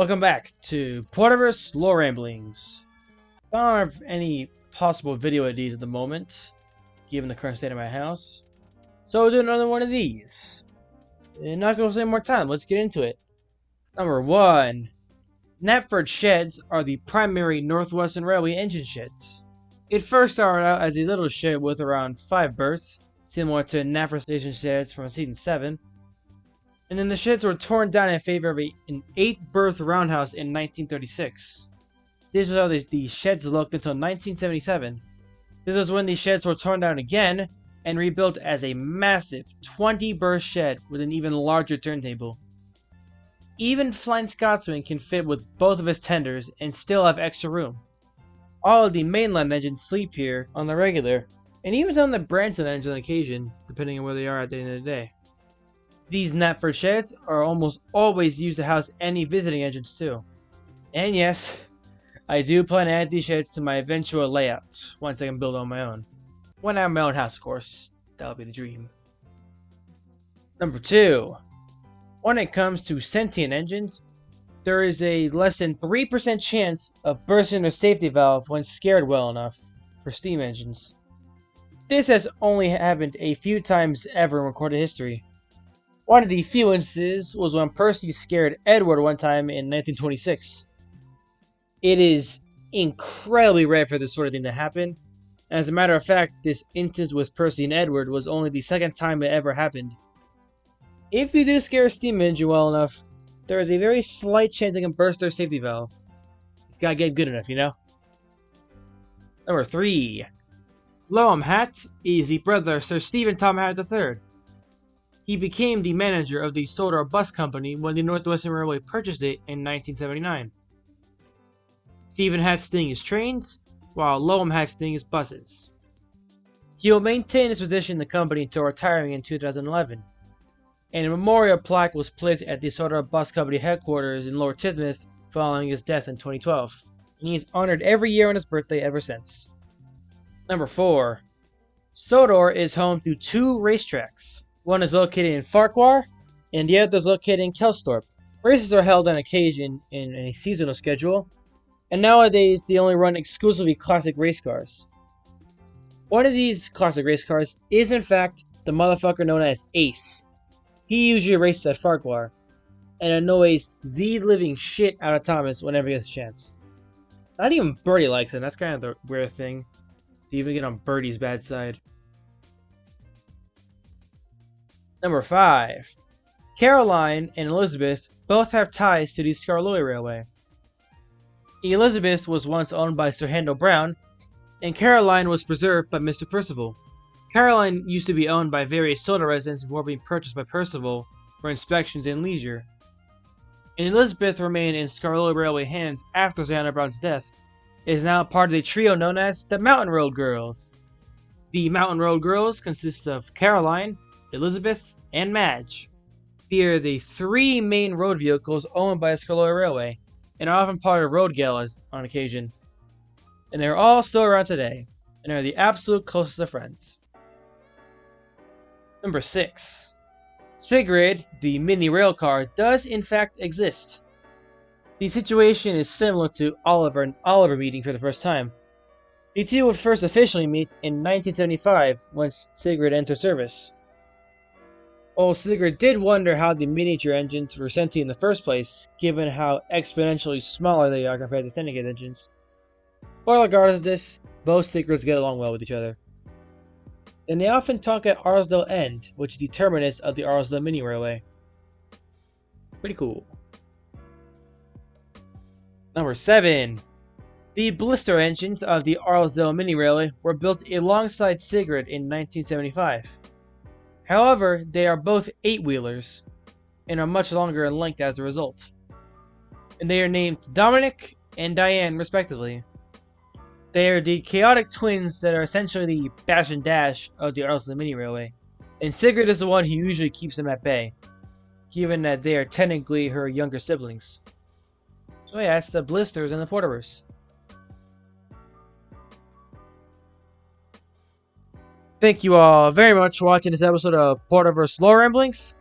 Welcome back to Porterverse Lore Ramblings. I don't have any possible video ideas at the moment, given the current state of my house. So we'll do another one of these. And not gonna waste any more time, let's get into it. Number 1. Knapford sheds are the primary Northwestern Railway engine sheds. It first started out as a little shed with around 5 berths, similar to Knapford station sheds from season 7. And then the sheds were torn down in favor of an 8-berth roundhouse in 1936. This is how the sheds looked until 1977. This was when the sheds were torn down again and rebuilt as a massive 20-berth shed with an even larger turntable. Even Flying Scotsman can fit with both of his tenders and still have extra room. All of the mainline engines sleep here on the regular, and even some of the Branson engines on occasion, depending on where they are at the end of the day. These Knapford sheds are almost always used to house any visiting engines too. And yes, I do plan to add these sheds to my eventual layout once I can build on my own. When I have my own house, of course. That'll be the dream. Number 2. When it comes to sentient engines, there is a less than 3% chance of bursting their safety valve when scared well enough for steam engines. This has only happened a few times ever in recorded history. One of the few instances was when Percy scared Edward one time in 1926. It is incredibly rare for this sort of thing to happen. As a matter of fact, this instance with Percy and Edward was only the second time it ever happened. If you do scare a steam engine well enough, there is a very slight chance they can burst their safety valve. It's gotta get good enough, you know? Number 3. Lowham Hatt is the brother of Sir Stephen Tom Hatt III. He became the manager of the Sodor Bus Company when the Northwestern Railway purchased it in 1979. Stephen Hatt's thing is trains, while Lowham Hatt's thing is buses. He will maintain his position in the company until retiring in 2011, and a memorial plaque was placed at the Sodor Bus Company headquarters in Lower Tidmouth following his death in 2012, and he is honored every year on his birthday ever since. Number 4. Sodor is home to 2 racetracks. One is located in Farquhar, and the other is located in Kelsthorpe. Races are held on occasion in a seasonal schedule, and nowadays they only run exclusively classic race cars. One of these classic race cars is in fact the motherfucker known as Ace. He usually races at Farquhar, and annoys the living shit out of Thomas whenever he gets a chance. Not even Bertie likes him, that's kind of the weird thing, to even get on Bertie's bad side. Number 5. Caroline and Elizabeth both have ties to the Skarloey Railway. Elizabeth was once owned by Sir Handel Brown, and Caroline was preserved by Mr. Percival. Caroline used to be owned by various Sodor residents before being purchased by Percival for inspections and leisure. And Elizabeth remained in Skarloey Railway hands after Sir Handel Brown's death. It is now part of the trio known as the Mountain Road Girls. The Mountain Road Girls consist of Caroline, Elizabeth, and Madge. They are the 3 main road vehicles owned by the Skarloey Railway, and are often part of road galas on occasion. And they're all still around today, and are the absolute closest of friends. Number 6. Sigrid, the mini rail car, does in fact exist. The situation is similar to Oliver and Oliver meeting for the first time. The two would first officially meet in 1975 when Sigrid entered service. While Sigrid did wonder how the miniature engines were sentient in the first place, given how exponentially smaller they are compared to standard gauge engines. But regardless of this, both Sigrids get along well with each other. And they often talk at Arsdale End, which is the terminus of the Arsdale Mini Railway. Pretty cool. Number 7. The blister engines of the Arsdale Mini Railway were built alongside Sigrid in 1975. However, they are both 8-wheelers, and are much longer in length as a result. And they are named Dominic and Diane respectively. They are the chaotic twins that are essentially the bash and dash of the Arsdale Mini Railway, and Sigrid is the one who usually keeps them at bay, given that they are technically her younger siblings. So yeah, it's the blisters and the Porterverse. Thank you all very much for watching this episode of Porterverse Lore Ramblings,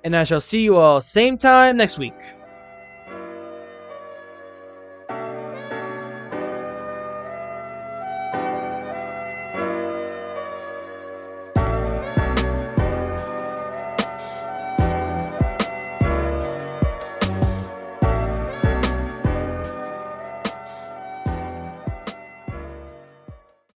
and I shall see you all same time next week.